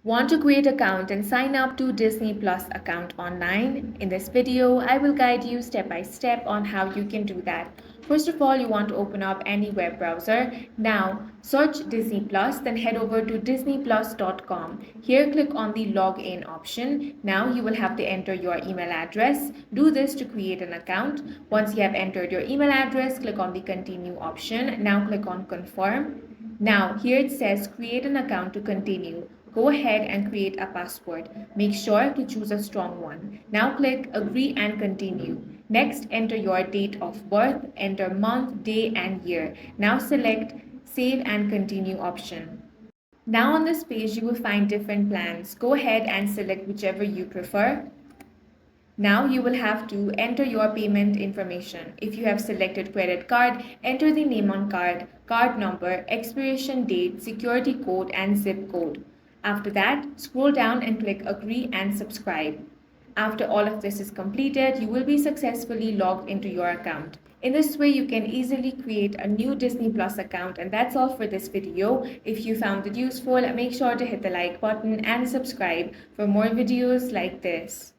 Want to create account and sign up to Disney Plus account online? In this video, I will guide you step by step on how you can do that. First of all, you want to open up any web browser. Now, search Disney Plus, then head over to disneyplus.com. Here, click on the login option. Now, you will have to enter your email address. Do this to create an account. Once you have entered your email address, click on the continue option. Now, click on confirm. Now, here it says create an account to continue. Go ahead and create a password. Make sure to choose a strong one. Now click agree and continue. Next, enter your date of birth, enter month, day and year. Now select save and continue option. Now on this page, you will find different plans. Go ahead and select whichever you prefer. Now you will have to enter your payment information. If you have selected credit card, enter the name on card, card number, expiration date, security code and zip code. After that, scroll down and click agree and subscribe. After all of this is completed, you will be successfully logged into your account. In this way, you can easily create a new Disney Plus account, and that's all for this video. If you found it useful, make sure to hit the like button and subscribe for more videos like this.